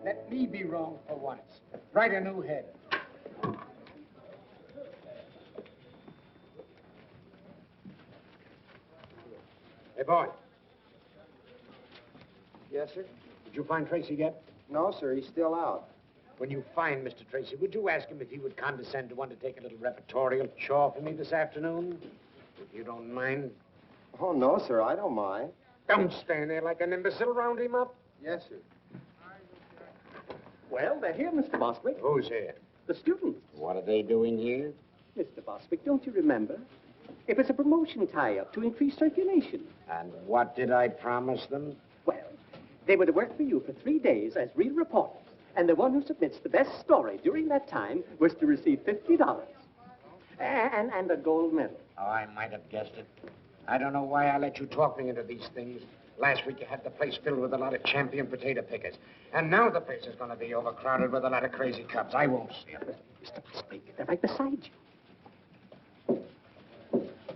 Let me be wrong for once. Write a new head. Hey, boy. Yes, sir? Did you find Tracy yet? No, sir. He's still out. When you find Mr. Tracy, would you ask him if he would condescend to want to take a little repertorial chore for me this afternoon? If you don't mind. Oh, no, sir. I don't mind. Don't stand there like an imbecile. Round him up. Yes, sir. Well, they're here, Mr. Bostwick. Who's here? The students. What are they doing here? Mr. Bostwick, don't you remember? It was a promotion tie-up to increase circulation. And what did I promise them? Well, they were to work for you for 3 days as real reporters. And the one who submits the best story during that time was to receive $50. And a gold medal. Oh, I might have guessed it. I don't know why I let you talk me into these things. Last week you had the place filled with a lot of champion potato pickers. And now the place is going to be overcrowded with a lot of crazy cubs. I won't see them. Mr. Bostwick, they're right beside you.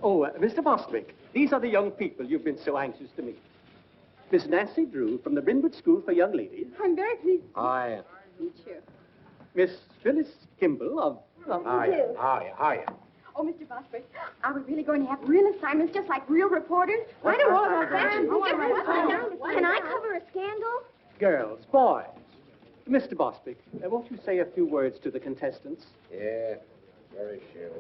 Oh, Mr. Bostwick, these are the young people you've been so anxious to meet. Miss Nancy Drew from the Brynwood School for Young Ladies. I'm very pleased Hiya. to meet you. Miss Phyllis Kimball of... Hiya. Oh, Mr. Bostwick, are we really going to have real assignments just like real reporters? I don't want to that. Can I cover a scandal? Girls, boys. Mr. Bostwick, won't you say a few words to the contestants? Yeah, very sure.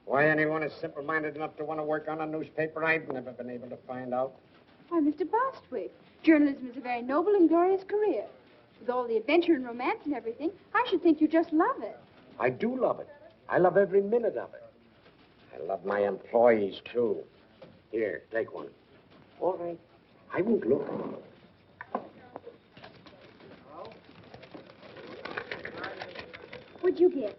Why anyone is simple-minded enough to want to work on a newspaper, I've never been able to find out. Why, Mr. Bostwick, journalism is a very noble and glorious career. With all the adventure and romance and everything, I should think you just love it. I do love it. I love every minute of it. I love my employees, too. Here, take one. All right. I won't look. What'd you get?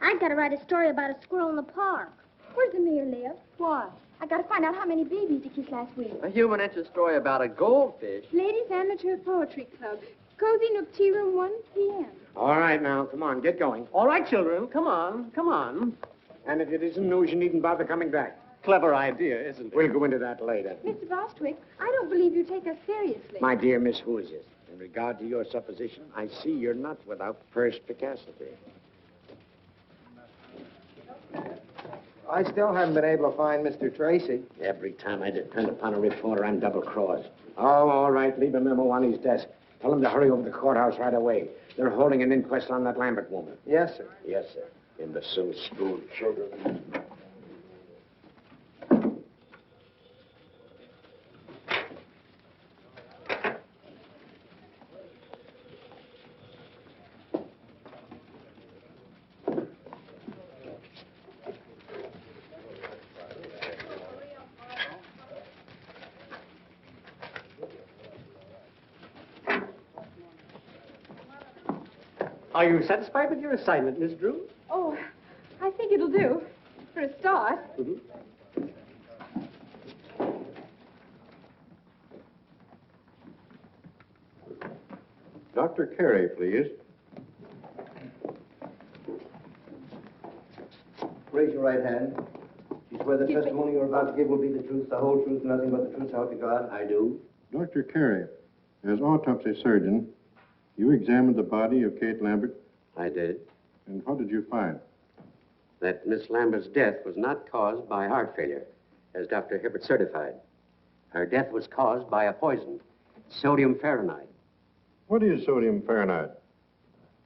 I got to write a story about a squirrel in the park. Where's the mayor live? Why? I got to find out how many babies he kissed last week. A human interest story about a goldfish. Ladies Amateur Poetry Club. Cozy Nook Tea Room, 1 p.m. All right, now, come on, get going. All right, children, come on. And if it isn't news, you needn't bother coming back. Clever idea, isn't it? We'll go into that later. Mr. Bostwick, I don't believe you take us seriously. My dear Miss Hoosiers, in regard to your supposition, I see you're not without perspicacity. I still haven't been able to find Mr. Tracy. Every time I depend upon a reporter, I'm double-crossed. Oh, all right, leave a memo on his desk. Tell him to hurry over to the courthouse right away. They're holding an inquest on that Lambert woman. Yes, sir. Yes, sir. Imbecile school children. Are you satisfied with your assignment, Miss Drew? Oh, I think it'll do. For a start. Dr. Carey, please. Raise your right hand. Do you swear the testimony you're about to give will be the truth, the whole truth, nothing but the truth, so help you God? I do. Dr. Carey, as autopsy surgeon, you examined the body of Kate Lambert, I did. and what did you find? That Miss Lambert's death was not caused by heart failure, as Dr. Hibbert certified. Her death was caused by a poison, sodium fahrenheit. What is sodium fahrenheit?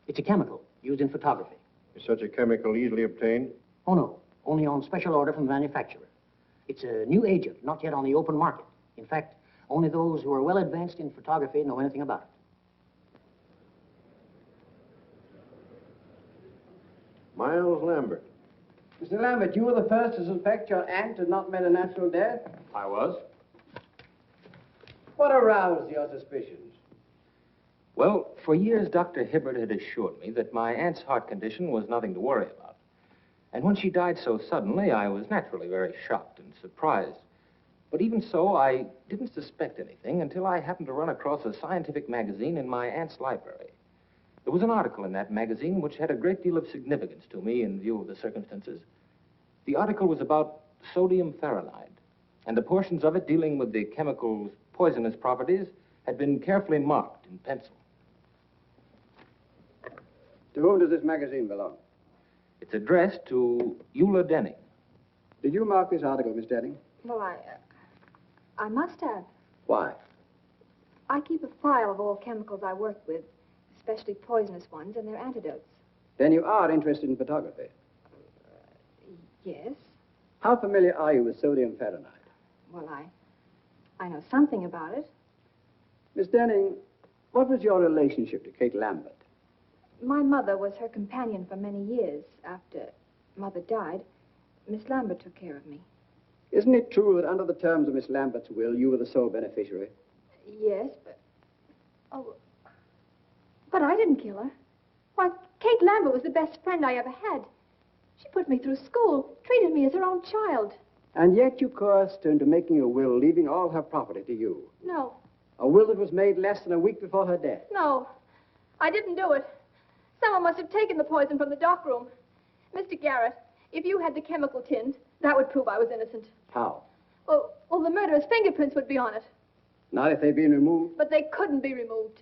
It's a chemical used in photography. Is such a chemical easily obtained? Oh, no. Only on special order from the manufacturer. It's a new agent, not yet on the open market. In fact, only those who are well advanced in photography know anything about it. Miles Lambert. Mr. Lambert, you were the first to suspect your aunt had not met a natural death? I was. What aroused your suspicions? Well, for years, Dr. Hibbert had assured me that my aunt's heart condition was nothing to worry about. And when she died so suddenly, I was naturally very shocked and surprised. But even so, I didn't suspect anything until I happened to run across a scientific magazine in my aunt's library. There was an article in that magazine which had a great deal of significance to me in view of the circumstances. The article was about sodium fahrenheit, and the portions of it dealing with the chemical's poisonous properties had been carefully marked in pencil. To whom does this magazine belong? It's addressed to Eula Denning. Did you mark this article, Miss Denning? Well, I must have. Why? I keep a file of all chemicals I work with, especially poisonous ones and their antidotes. Then you are interested in photography. Yes. How familiar are you with sodium fahrenheit? Well, I know something about it. Miss Denning, what was your relationship to Kate Lambert? My mother was her companion for many years. After Mother died, Miss Lambert took care of me. Isn't it true that under the terms of Miss Lambert's will, you were the sole beneficiary? Yes, but... Oh, but I didn't kill her. Why, Kate Lambert was the best friend I ever had. She put me through school, treated me as her own child. And yet you coerced her into making a will, leaving all her property to you. No, A will that was made less than a week before her death. no, I didn't do it. Someone must have taken the poison from the dock room. Mr. Garrett, if you had the chemical tins, that would prove I was innocent. How? Well, the murderer's fingerprints would be on it. Not if they'd been removed. But they couldn't be removed.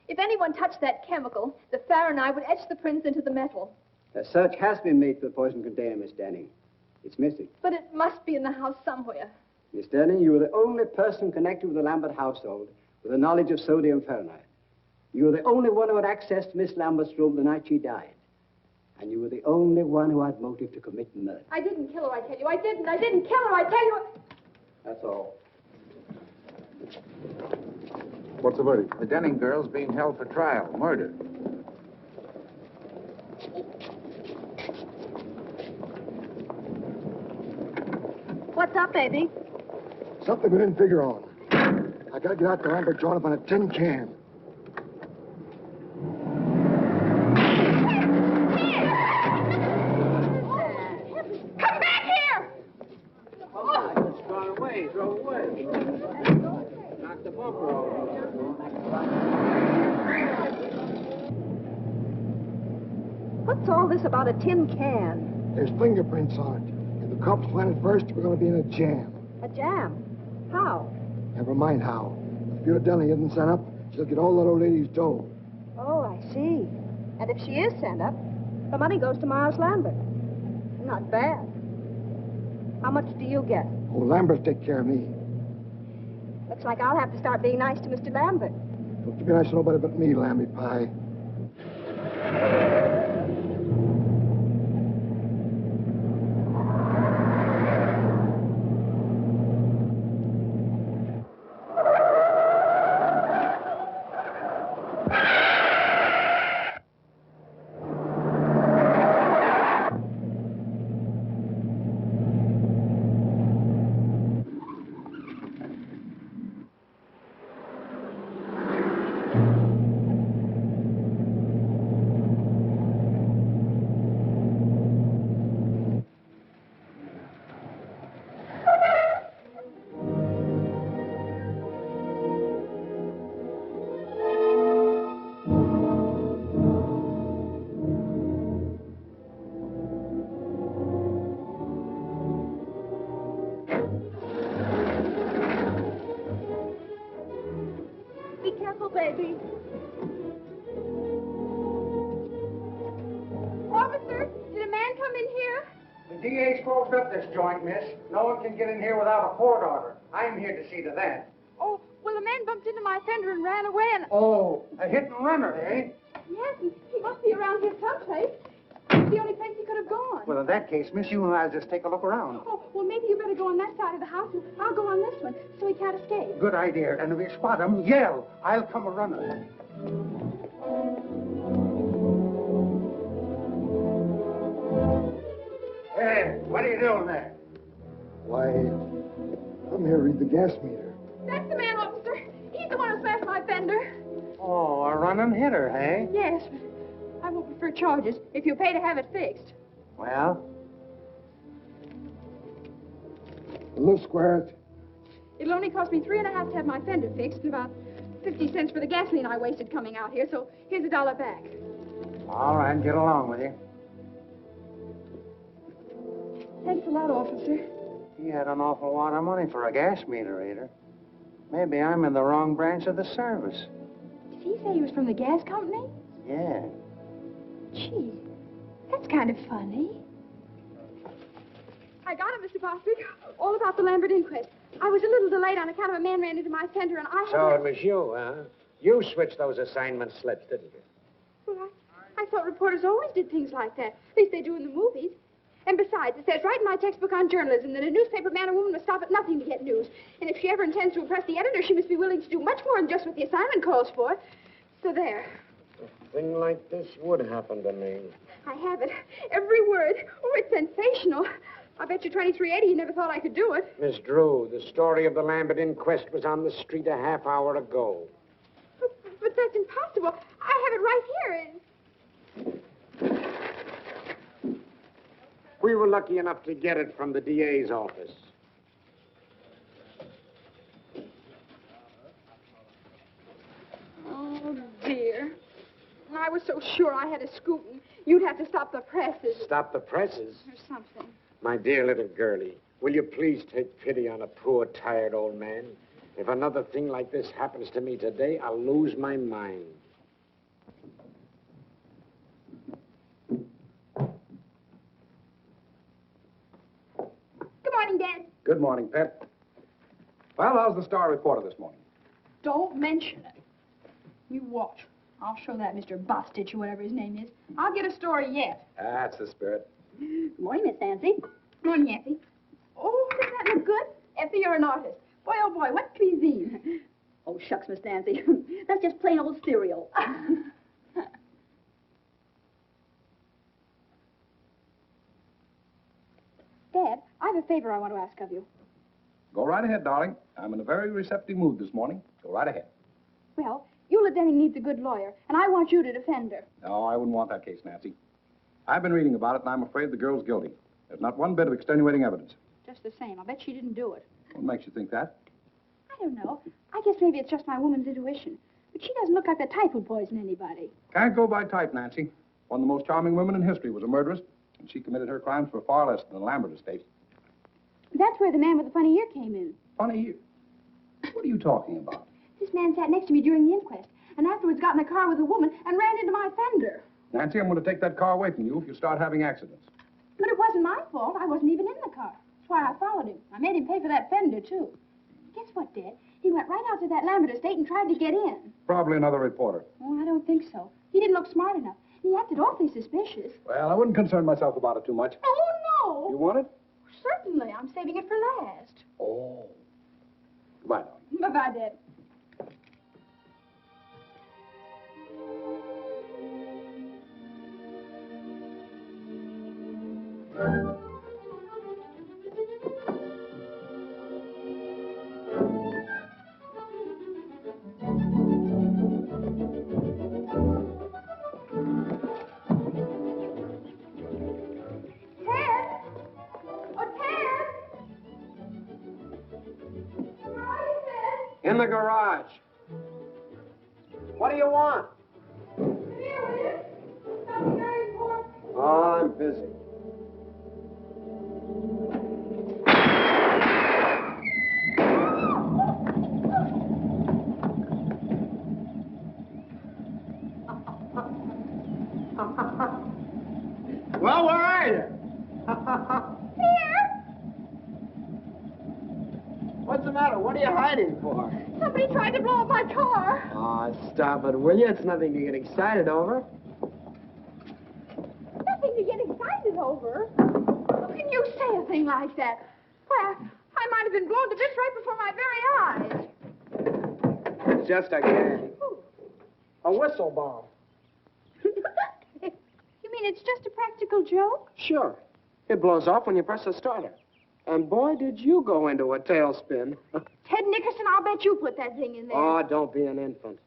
If anyone touched that chemical, the Fahrenheit would etch the prints into the metal. A search has been made for the poison container, Miss Denning. It's missing. But it must be in the house somewhere. Miss Denning, you were the only person connected with the Lambert household with the knowledge of sodium fahrenheit. You were the only one who had access to Miss Lambert's room the night she died. And you were the only one who had motive to commit murder. I didn't kill her, I tell you. I didn't kill her, I tell you. That's all. What's the verdict? The Denning girl's being held for trial. Murder. What's up, baby? Something we didn't figure on. I gotta get out to Lambert joint up on a tin can. Come back here! It's gone away. Drove away. Knocked the bumper off. What's all this about a tin can? There's fingerprints on it. If the cops find it first, we're gonna be in a jam. A jam? How? Never mind how. If Bureau Denley isn't sent up, she'll get all that old lady's dough. Oh, I see. And if she is sent up, the money goes to Miles Lambert. Not bad. How much do you get? Oh, Lambert take care of me. Looks like I'll have to start being nice to Mr. Lambert. Don't you be nice to nobody but me, Lamby Pie. Baby. Officer, did a man come in here? The DA's closed up this joint, miss. No one can get in here without a court order. I'm here to see to that. Oh, well, a man bumped into my fender and ran away and... Oh, a hit and runner, eh? Yes, he must be around here someplace. It's the only place he could have gone. Well, in that case, miss, you and I'll just take a look around. Oh, well, maybe you better go on that side of the house and I'll go on this one so he can't escape. Good idea. And if we spot him, yell. I'll come a-running. Hey, what are you doing there? Why, I'm here to read the gas meter. That's the man, officer. He's the one who smashed my fender. Oh, a running hitter, eh? Yes, but I won't prefer charges if you pay to have it fixed. Well? Look, Square. It'll only cost me $3.50 to have my fender fixed and about 50 cents for the gasoline I wasted coming out here, so here's $1 back. All right, get along with you. Thanks a lot, officer. He had an awful lot of money for a gas meter reader. Maybe I'm in the wrong branch of the service. Did he say he was from the gas company? Yeah. Gee, that's kind of funny. I got it, Mr. Bostwick. All about the Lambert inquest. I was a little delayed on account of a man ran into my center, and I had So to... it was you, huh? You switched those assignment slips, didn't you? Well, I thought reporters always did things like that. At least they do in the movies. And besides, it says right in my textbook on journalism that a newspaper man or woman must stop at nothing to get news. And if she ever intends to impress the editor, she must be willing to do much more than just what the assignment calls for. So there. A thing like this would happen to me. I have it. Every word. Oh, it's sensational. I bet you 2380 you never thought I could do it. Miss Drew, the story of the Lambert inquest was on the street a half hour ago. But that's impossible. I have it right here. We were lucky enough to get it from the DA's office. Oh, dear. I was so sure I had a scoop, and you'd have to stop the presses. Stop the presses? Or something. My dear little girlie, will you please take pity on a poor, tired old man? If another thing like this happens to me today, I'll lose my mind. Good morning, Dad. Good morning, Pet. Well, how's the Star reporter this morning? Don't mention it. You watch. I'll show that Mr. Bostitch, or whatever his name is. I'll get a story yet. That's the spirit. Good morning, Miss Nancy. Good morning, Effie. Oh, does that look good? Effie, you're an artist. Boy, oh, boy, what cuisine? Oh, shucks, Miss Nancy. That's just plain old cereal. Dad, I have a favor I want to ask of you. Go right ahead, darling. I'm in a very receptive mood this morning. Go right ahead. Well, Eula Denning needs a good lawyer, and I want you to defend her. No, I wouldn't want that case, Nancy. I've been reading about it, and I'm afraid the girl's guilty. There's not one bit of extenuating evidence. Just the same. I bet she didn't do it. What makes you think that? I don't know. I guess maybe it's just my woman's intuition. But she doesn't look like the type who'd poison anybody. Can't go by type, Nancy. One of the most charming women in history was a murderess, and she committed her crimes for far less than the Lambert estate. That's where the man with the funny ear came in. Funny ear? What are you talking about? This man sat next to me during the inquest, and afterwards got in a car with a woman and ran into my fender. Nancy, I'm going to take that car away from you if you start having accidents. But it wasn't my fault. I wasn't even in the car. That's why I followed him. I made him pay for that fender, too. Guess what, Dad? He went right out to that Lambert estate and tried to get in. Probably another reporter. Oh, I don't think so. He didn't look smart enough. He acted awfully suspicious. Well, I wouldn't concern myself about it too much. Oh, no. You want it? Certainly. I'm saving it for last. Oh. Goodbye, darling. Bye-bye, Dad. In the garage. What do you want? Oh, I'm busy. Well, where are you? What's the matter? What are you hiding for? Somebody tried to blow up my car. Oh, stop it, will you? It's nothing to get excited over. Nothing to get excited over. How can you say a thing like that? Why, I might have been blown to bits right before my very eyes. It's just a gag. A whistle bomb. You mean it's just a practical joke? Sure. It blows off when you press the starter. And boy, did you go into a tailspin. Ted Nickerson, I'll bet you put that thing in there. Oh, don't be an infant.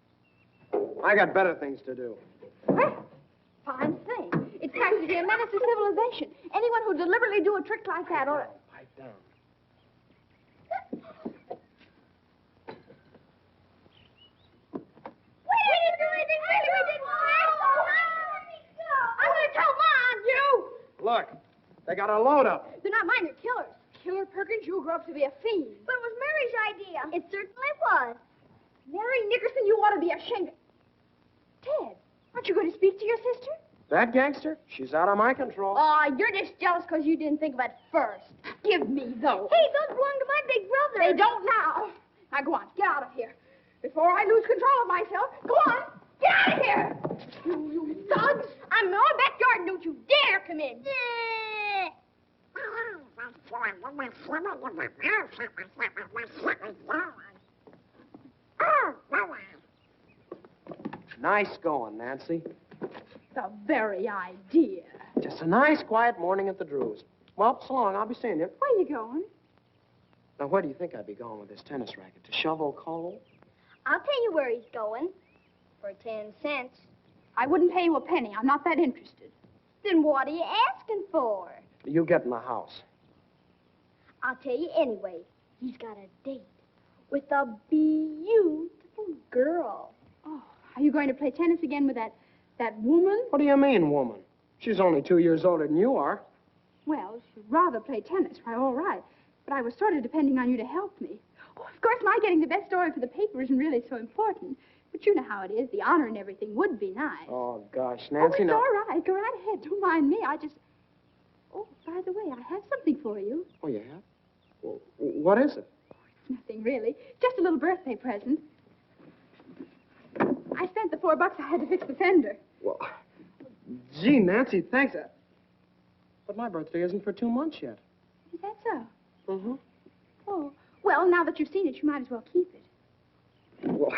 I got better things to do. Well, fine thing. It's practically a menace to civilization. Anyone who deliberately do a trick like that ought to... Pipe down. I'm going to tell Mom, you! Look, they got a load up. They're not mine, they're killers. Killer Perkins, you'll grow up to be a fiend. But it was Mary's idea. It certainly was. Mary Nickerson, you ought to be ashamed. Ted, aren't you going to speak to your sister? That gangster? She's out of my control. Oh, you're just jealous because you didn't think of it first. Give me those. Hey, those belong to my big brother. They don't now. Now, go on. Get out of here. Before I lose control of myself. Go on. Get out of here. You thugs. I'm in our backyard. Don't you dare come in. Nice going, Nancy. The very idea. Just a nice, quiet morning at the Drews. Well, so long. I'll be seeing you. Where are you going? Now, where do you think I'd be going with this tennis racket? To shovel coal? I'll tell you where he's going. For 10 cents. I wouldn't pay you a penny. I'm not that interested. Then what are you asking for? You get in the house. I'll tell you anyway. He's got a date with a beautiful girl. Oh, are you going to play tennis again with that woman? What do you mean, woman? She's only 2 years older than you are. Well, if you'd rather play tennis, why, all right. But I was sort of depending on you to help me. Oh, of course, my getting the best story for the paper isn't really so important. But you know how it is. The honor and everything would be nice. Oh, gosh, Nancy, it's all right. Go right ahead. Don't mind me. Oh, by the way, I have something for you. Oh, you have? Well, what is it? Nothing, really. Just a little birthday present. I spent the $4 I had to fix the fender. Well, gee, Nancy, thanks. But my birthday isn't for 2 months yet. Is that so? Mm-hmm. Oh, well, now that you've seen it, you might as well keep it. Well,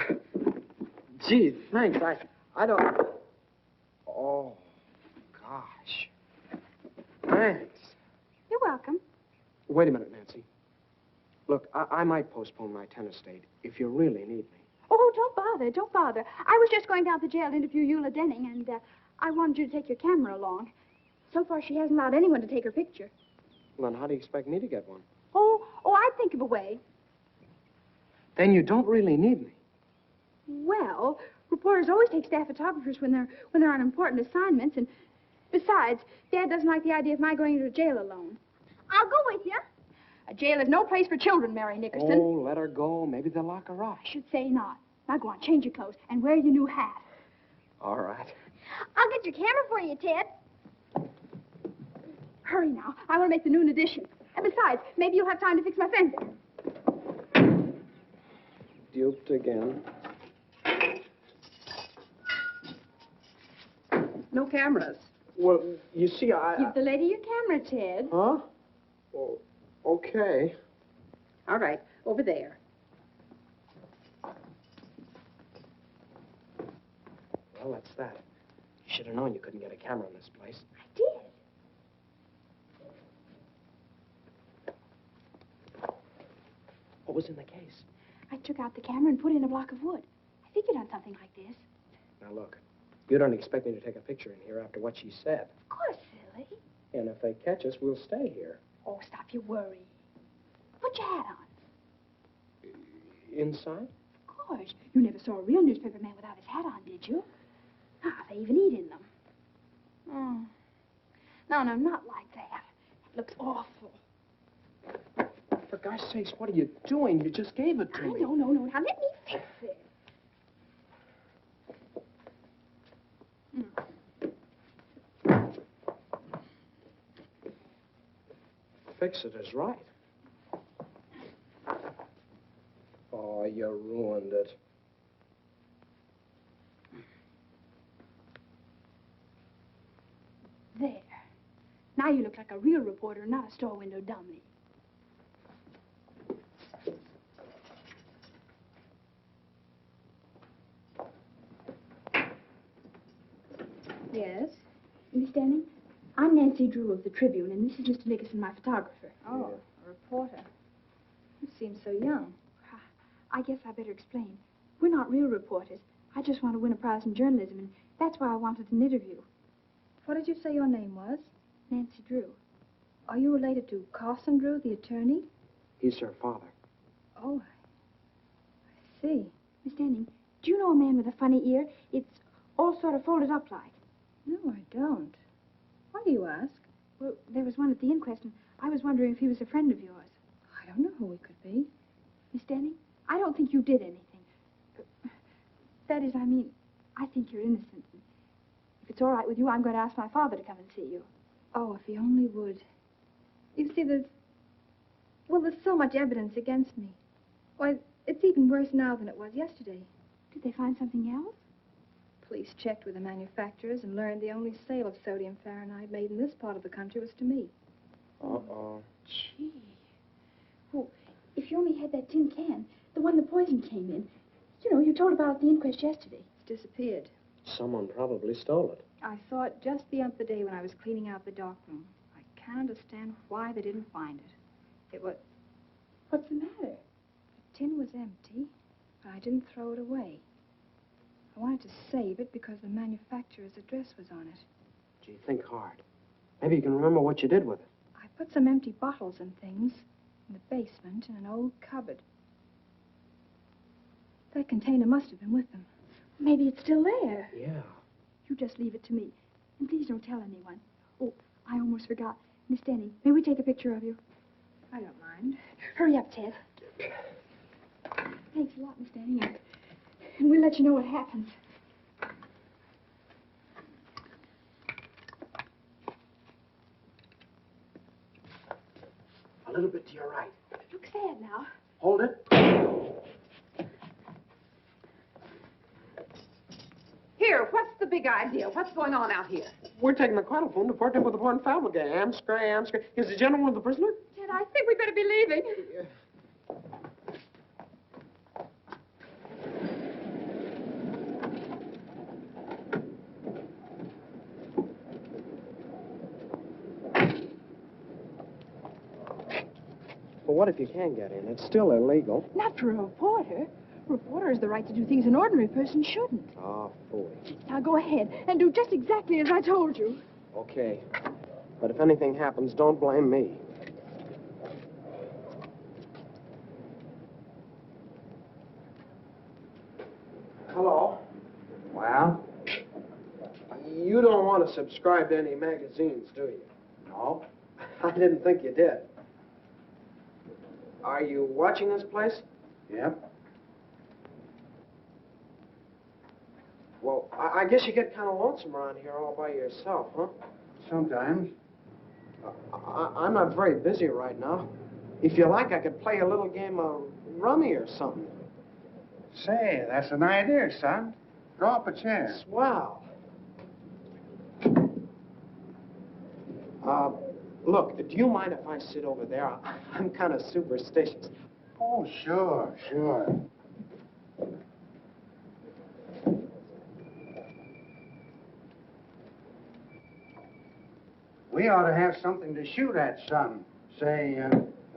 gee, thanks. I don't... Oh, gosh. Thanks. You're welcome. Wait a minute, Nancy. Look, I might postpone my tennis date if you really need me. Oh, don't bother. I was just going down to the jail to interview Eula Denning, and I wanted you to take your camera along. So far, she hasn't allowed anyone to take her picture. Well, then how do you expect me to get one? Oh, I'd think of a way. Then you don't really need me. Well, reporters always take staff photographers when they're on important assignments, and besides, Dad doesn't like the idea of my going into jail alone. I'll go with you. A jail is no place for children, Mary Nickerson. Oh, let her go. Maybe they'll lock her up. I should say not. Now go on, change your clothes, and wear your new hat. All right. I'll get your camera for you, Ted. Hurry now. I want to make the noon edition. And besides, maybe you'll have time to fix my fender. Duped again. No cameras. Well, you see, Give the lady your camera, Ted. Huh? Well, okay. All right, over there. Well, that's that. You should have known you couldn't get a camera in this place. I did. What was in the case? I took out the camera and put in a block of wood. I figured on something like this. Now, look. You don't expect me to take a picture in here after what she said. Of course, silly. And if they catch us, we'll stay here. Oh, stop your worry. Put your hat on. Inside? Of course. You never saw a real newspaper man without his hat on, did you? Ah, they even eat in them. Oh. No, not like that. It looks awful. For gosh sakes, what are you doing? You just gave it to me. No. Now let me fix it. Fix it is right. Oh, you ruined it. There. Now you look like a real reporter, not a store window dummy. Yes? Miss Denning? I'm Nancy Drew of the Tribune, and this is Mr. Nickerson, my photographer. Oh, a reporter. You seem so young. I guess I better explain. We're not real reporters. I just want to win a prize in journalism, and that's why I wanted an interview. What did you say your name was? Nancy Drew. Are you related to Carson Drew, the attorney? He's her father. Oh, I see. Miss Denning, do you know a man with a funny ear? It's all sort of folded up like. No, I don't. Why do you ask? Well, there was one at the inquest, and I was wondering if he was a friend of yours. I don't know who he could be. Miss Denning, I don't think you did anything. That is, I mean, I think you're innocent. If it's it's all right with you, I'm going to ask my father to come and see you. Oh, if he only would. You see, there's so much evidence against me. Why, it's even worse now than it was yesterday. Did they find something else? Police checked with the manufacturers and learned the only sale of sodium fahrenheit made in this part of the country was to me. Uh-oh. Gee. Oh, if you only had that tin can, the one the poison came in. You know, you told about at the inquest yesterday. It's disappeared. Someone probably stole it. I saw it just the other day when I was cleaning out the dark room. I can't understand why they didn't find it. It was... What's the matter? The tin was empty, but I didn't throw it away. I wanted to save it because the manufacturer's address was on it. Gee, think hard. Maybe you can remember what you did with it. I put some empty bottles and things in the basement in an old cupboard. That container must have been with them. Maybe it's still there. Yeah. You just leave it to me. And please don't tell anyone. Oh, I almost forgot. Miss Denny, may we take a picture of you? I don't mind. Hurry up, Ted. Thanks a lot, Miss Denny. And we'll let you know what happens. A little bit to your right. Look sad now. Hold it. Here, what's the big idea? What's going on out here? We're taking the quadrophone to Port Temple with the Port family gang. Amscray. Is the general one of the prisoner? Ted, I think we better be leaving. Well, what if you can get in? It's still illegal. Not for a reporter. A reporter has the right to do things an ordinary person shouldn't. Oh, fool. Now go ahead and do just exactly as I told you. Okay. But if anything happens, don't blame me. Hello? Well? You don't want to subscribe to any magazines, do you? No. I didn't think you did. Are you watching this place? Yep. Well, I guess you get kind of lonesome around here all by yourself, huh? Sometimes. I'm not very busy right now. If you like, I could play a little game of rummy or something. Say, that's an idea, son. Draw up a chair. Swell. Look, do you mind if I sit over there? I'm kind of superstitious. Oh, sure. We ought to have something to shoot at, son. Say,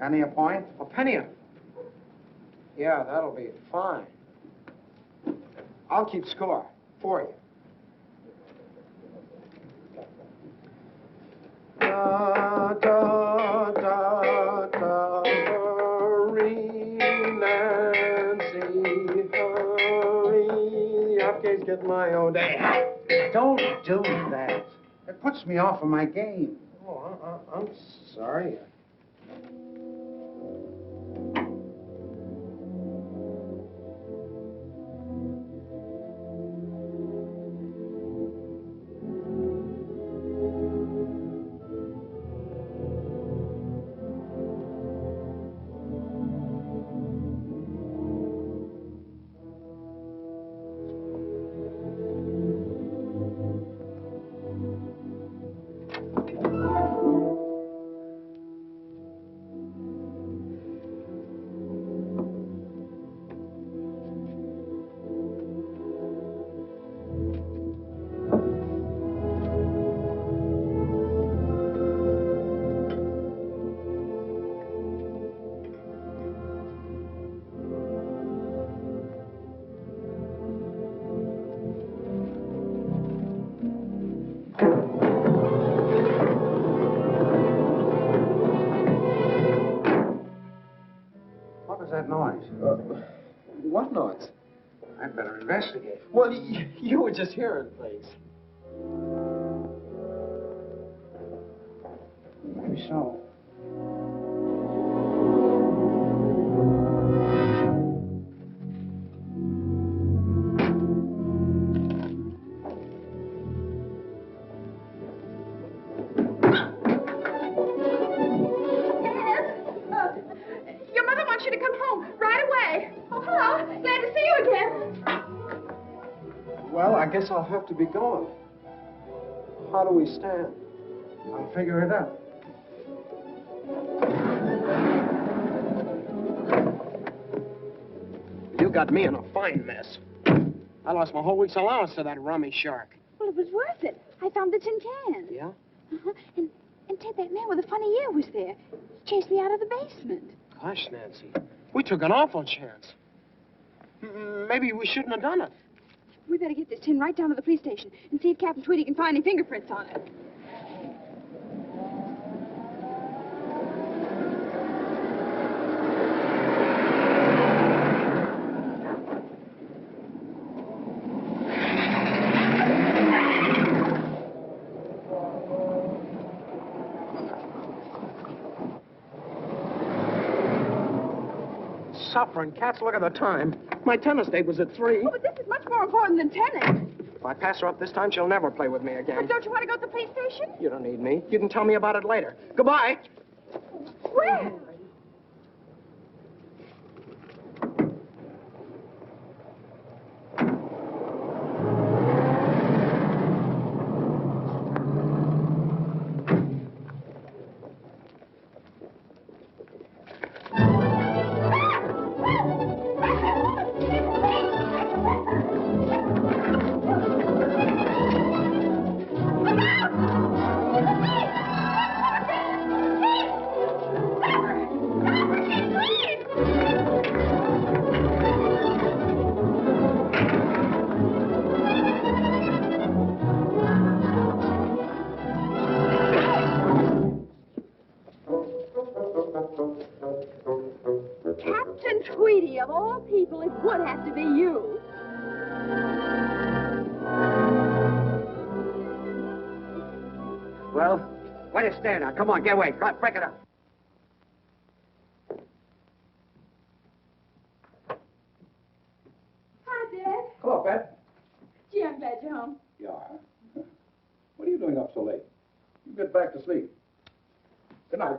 penny a point? A penny a... Yeah, that'll be fine. I'll keep score for you. Da, da, da, da, hurry, Nancy, hurry. Upgate's get my own day. Don't do that. It puts me off of my game. Oh, I'm sorry. What was that noise? What noise? I'd better investigate. Well, you were just hearing things. Maybe so. guess I'll have to be going. How do we stand? I'll figure it out. You got me in a fine mess. I lost my whole week's allowance to that rummy shark. Well, it was worth it. I found the tin can. Yeah? Uh-huh. And Ted, that man with the funny ear was there. He chased me out of the basement. Gosh, Nancy, we took an awful chance. Maybe we shouldn't have done it. We better get this tin right down to the police station and see if Captain Tweedy can find any fingerprints on it. Suffering cats, look at the time. My tennis date was at 3. Oh, but this is much more important than tennis. If I pass her up this time, she'll never play with me again. But don't you want to go to the police station? You don't need me. You can tell me about it later. Goodbye. Where? Captain Tweedy, of all people, it would have to be you. Well, why do you stand now? Come on, get away. Come on, break it up. Hi, Dad. Hello, Pat. Gee, I'm glad you're home. You are? What are you doing up so late? You get back to sleep. Good night.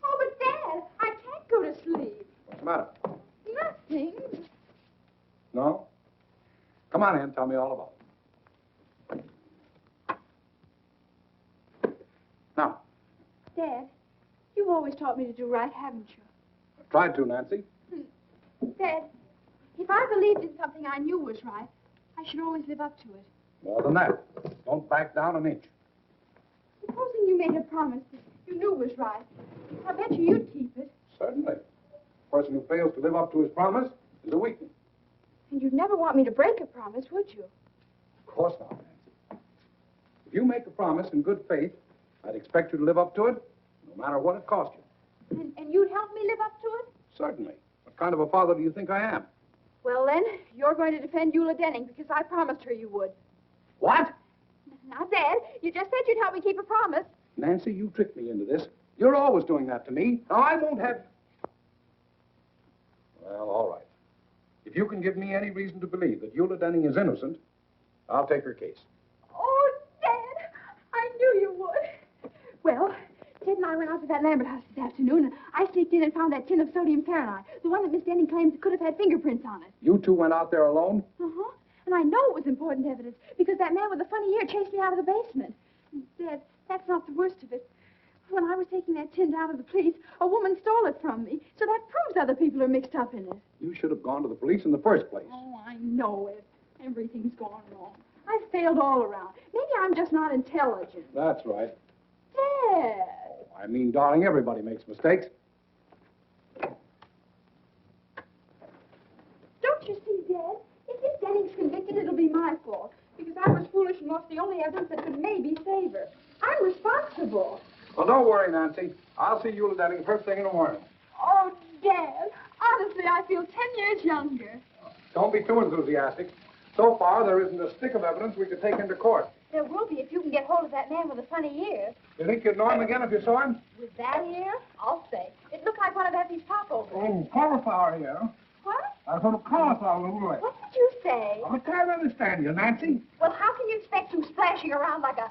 Oh, but Dad, I can't go to sleep. What's the matter? Nothing. No? Come on in. Tell me all about it. Now, Dad, you've always taught me to do right, haven't you? I've tried to, Nancy. Dad, if I believed in something I knew was right, I should always live up to it. More than that. Don't back down an inch. Supposing you made a promise that you knew was right, I bet you'd keep it. Certainly. A person who fails to live up to his promise is a weakling. And you'd never want me to break a promise, would you? Of course not, Nancy. If you make a promise in good faith, I'd expect you to live up to it, no matter what it costs you. And you'd help me live up to it? Certainly. What kind of a father do you think I am? Well, then, you're going to defend Eula Denning because I promised her you would. What? Now, Dad, you just said you'd help me keep a promise. Nancy, you tricked me into this. You're always doing that to me. Now, I won't have... Well, all right. If you can give me any reason to believe that Eula Denning is innocent, I'll take her case. Oh, Dad, I knew you would. Well, Ted and I went out to that Lambert house this afternoon, and I sneaked in and found that tin of sodium fahrenheit, the one that Miss Denning claims could have had fingerprints on it. You two went out there alone? Uh-huh. And I know it was important evidence because that man with the funny ear chased me out of the basement. And Dad, that's not the worst of it. When I was taking that tin down to the police, a woman stole it from me. So that proves other people are mixed up in it. You should have gone to the police in the first place. Oh, I know it. Everything's gone wrong. I've failed all around. Maybe I'm just not intelligent. That's right. Dad! I mean, darling, everybody makes mistakes. Don't you see, Dad? If Miss Denning's convicted, it'll be my fault. Because I was foolish and lost the only evidence that could maybe save her. I'm responsible. Well, don't worry, Nancy. I'll see Eula Denning first thing in the morning. Oh, Dad. Honestly, I feel 10 years younger. Don't be too enthusiastic. So far, there isn't a stick of evidence we could take into court. There will be if you can get hold of that man with the funny ear. You think you'd know him again if you saw him? With that ear? I'll say. It looked like one of Effie's popovers. Oh, cauliflower here. What? I sort of cauliflower little leg. What did you say? I can't understand you, Nancy. Well, how can you expect you splashing around like a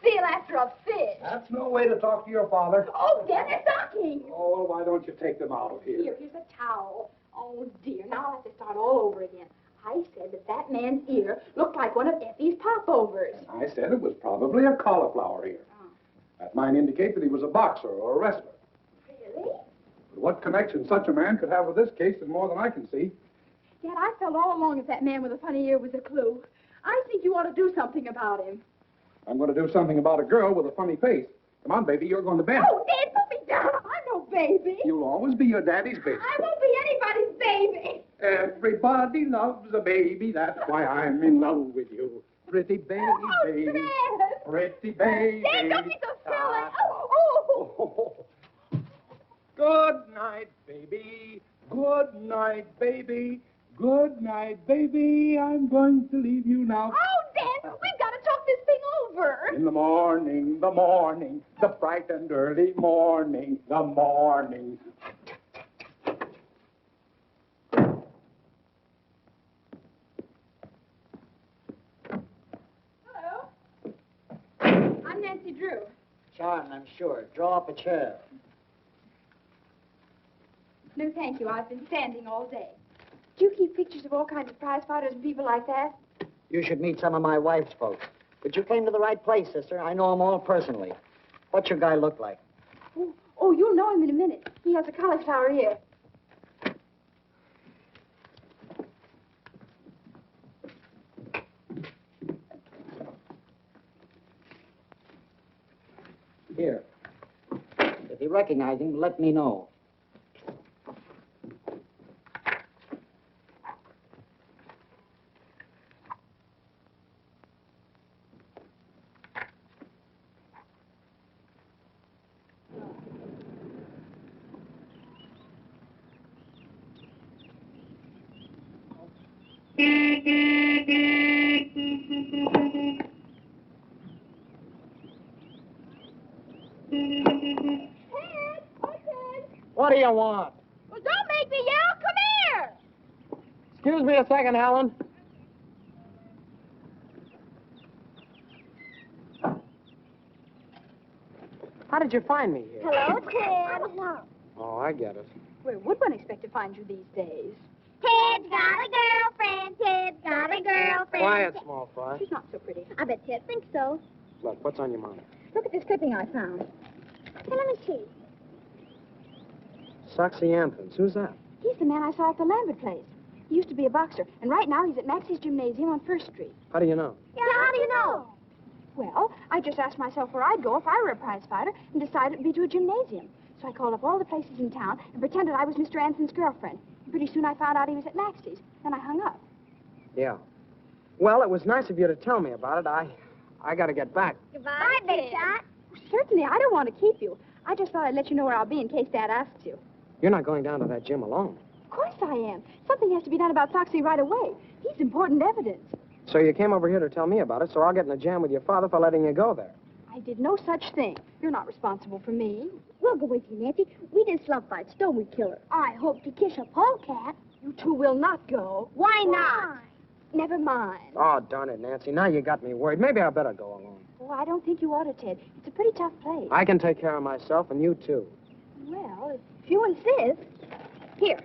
seal after a fish? That's no way to talk to your father. Oh, Dad, they're stockings. Oh, well, why don't you take them out of here? Here's a towel. Oh, dear. Now I'll have to start all over again. I said that man's ear looked like one of Effie's popovers. I said it was probably a cauliflower ear. That might indicate that he was a boxer or a wrestler. Really? But what connection such a man could have with this case is more than I can see. Dad, I felt all along that that man with a funny ear was a clue. I think you ought to do something about him. I'm going to do something about a girl with a funny face. Come on, baby, you're going to bed. Oh, Dad, put me down. I'm no baby. You'll always be your daddy's baby. I won't be anybody's baby. Everybody loves a baby. That's why I'm in love with you. Pretty baby, Oh, baby. Dad. Pretty baby. Dad, don't be so silly. Oh. Good night, baby. Good night, baby. Good night, baby. I'm going to leave you now. Oh, Dad, we've got to talk this thing over. In the morning, the bright and early morning, the morning. Hello. I'm Nancy Drew. Charmed, I'm sure. Draw up a chair. No, thank you. I've been standing all day. Do you keep pictures of all kinds of prize fighters and people like that? You should meet some of my wife's folks. But you came to the right place, sister. I know them all personally. What's your guy look like? Oh, you'll know him in a minute. He has a cauliflower ear. Here. If you recognize him, let me know. What do you want? Well, don't make me yell. Come here. Excuse me a second, Helen. How did you find me here? Hello, Ted. Hello. Oh, I get it. Where would one expect to find you these days? Ted's got a girlfriend. Ted's got a girlfriend. Quiet, small fry. She's not so pretty. I bet Ted thinks so. Look, what's on your mind? Look at this clipping I found. Hey, let me see. Soxy Anthony. Who's that? He's the man I saw at the Lambert place. He used to be a boxer, and right now he's at Maxie's Gymnasium on 1st Street. How do you know? Yeah, how do you know? Well, I just asked myself where I'd go if I were a prize fighter and decided it'd be to a gymnasium. So I called up all the places in town and pretended I was Mr. Anson's girlfriend. And pretty soon I found out he was at Maxie's. Then I hung up. Yeah. Well, it was nice of you to tell me about it. I got to get back. Goodbye, Big Shot. Certainly, I don't want to keep you. I just thought I'd let you know where I'll be in case Dad asks you. You're not going down to that gym alone. Of course I am. Something has to be done about Foxy right away. He's important evidence. So you came over here to tell me about it, so I'll get in a jam with your father for letting you go there. I did no such thing. You're not responsible for me. We'll go with you, Nancy. We did slump fights, don't we, Killer? I hope to kiss a polecat. You two will not go. Why not? Never mind. Oh, darn it, Nancy. Now you got me worried. Maybe I better go alone. Oh, I don't think you ought to, Ted. It's a pretty tough place. I can take care of myself, and you too. Well, if you insist. Here,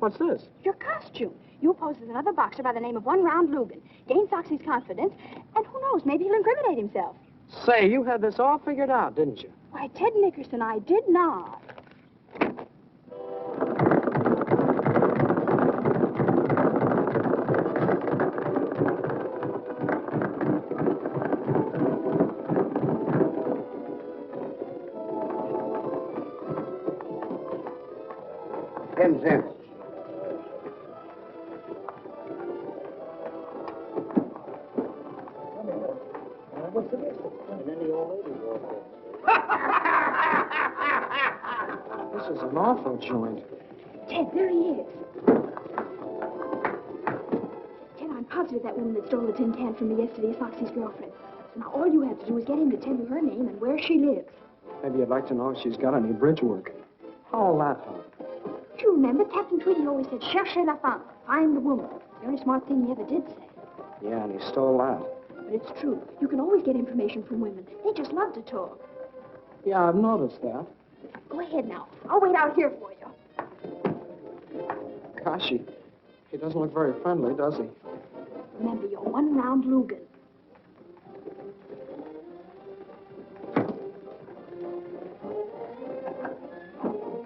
What's this? your costume. You'll pose as another boxer by the name of One Round Lugan. Gain Foxy's confidence, and who knows, maybe he'll incriminate himself. Say, you had this all figured out, didn't you? Why, Ted Nickerson, I did not. $10. This is an awful joint. Ted, there he is. Ted, I'm positive that woman that stole the tin can from me yesterday is Foxy's girlfriend. So now all you have to do is get him to tell you her name and where she lives. Maybe you'd like to know if she's got any bridge work. How'll that help? Do you remember Captain Tweedy always said, cherchez la femme, find the woman. Very smart thing he ever did say. Yeah, and he stole that. But it's true. You can always get information from women. They just love to talk. Yeah, I've noticed that. Go ahead now. I'll wait out here for you. Gosh, He doesn't look very friendly, does he? Remember your one-round Lugan.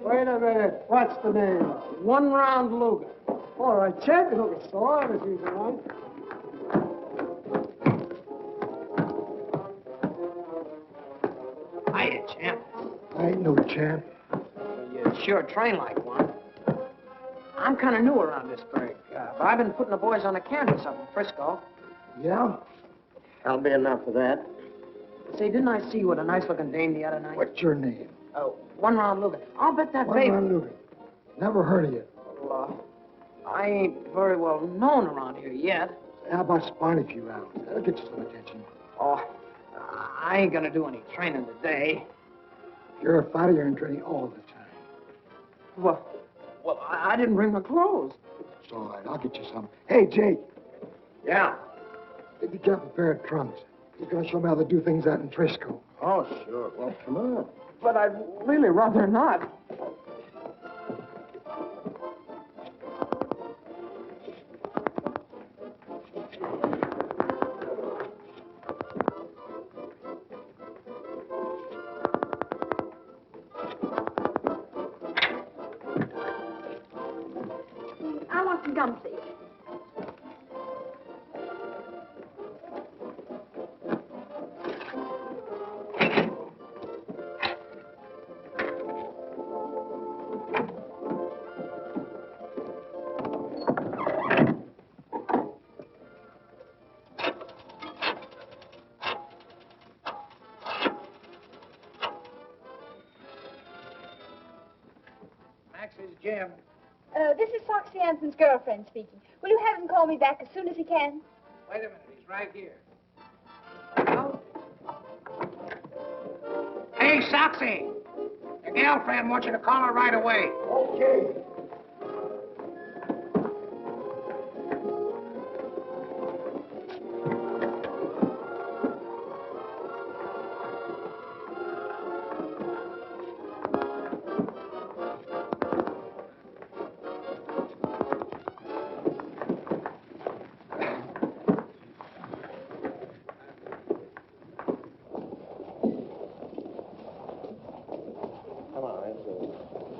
Wait a minute. What's the name? One Round Lugan. All right, check. Look at store. This is right. Hiya, champ. I ain't no champ. You sure train like one. I'm kind of new around this burg, but I've been putting the boys on the canvas up in Frisco. Yeah? That'll be enough for that. Say, didn't I see you with a nice-looking dame the other night? What's your name? Oh, One Round Lugan. I'll bet that One baby... Round Lugan. Never heard of you. Well, I ain't very well known around here yet. How about spawning a few rounds? That'll get you some attention. Oh, I ain't gonna do any training today. If you're a fighter, you're in training all the time. Well, I didn't bring my clothes. It's all right. I'll get you some. Hey, Jake. Yeah? Get the cap a pair of trunks. He's going to show me how to do things out in Frisco. Oh, sure. Well, come on. But I'd really rather not. I want some gum, please. Max is Jim. This is Foxy Anson's girlfriend speaking. Will you have him call me back as soon as he can? Wait a minute, he's right here. Hey, Soxy! Your girlfriend wants you to call her right away. Okay.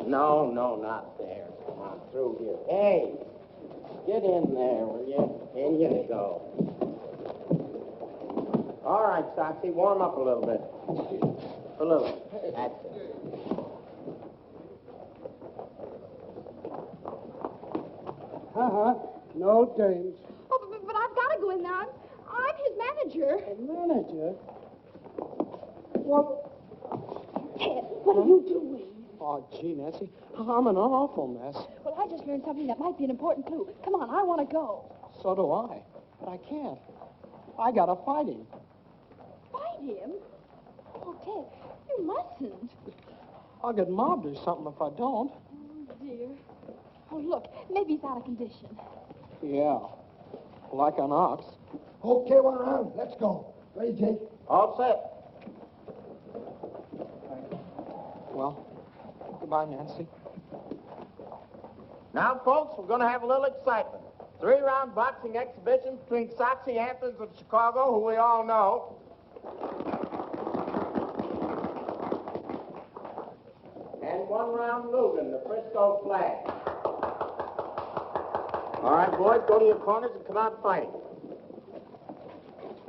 No, not there. Come on, through here. Hey, get in there, will you? In you go. All right, Soxy, warm up a little bit. A little. That's it. No dames. Oh, but I've got to go in there. I'm his manager. Manager? Well, Ted, what are you doing? oh, gee, Nancy, I'm in an awful mess. Well, I just learned something that might be an important clue. Come on, I want to go. So do I, but I can't. I gotta fight him. Fight him? Oh, Ted, you mustn't. I'll get mobbed or something if I don't. Oh, dear. Oh, look, maybe he's out of condition. Yeah, like an ox. Okay, one round. Let's go. Ready, Jake? All set. Well, goodbye, Nancy. Now, folks, we're going to have a little excitement. 3-round boxing exhibition between Soxy Anthons of Chicago, who we all know, and 1-round Lugan, the Frisco flag. All right, boys, go to your corners and come out fighting.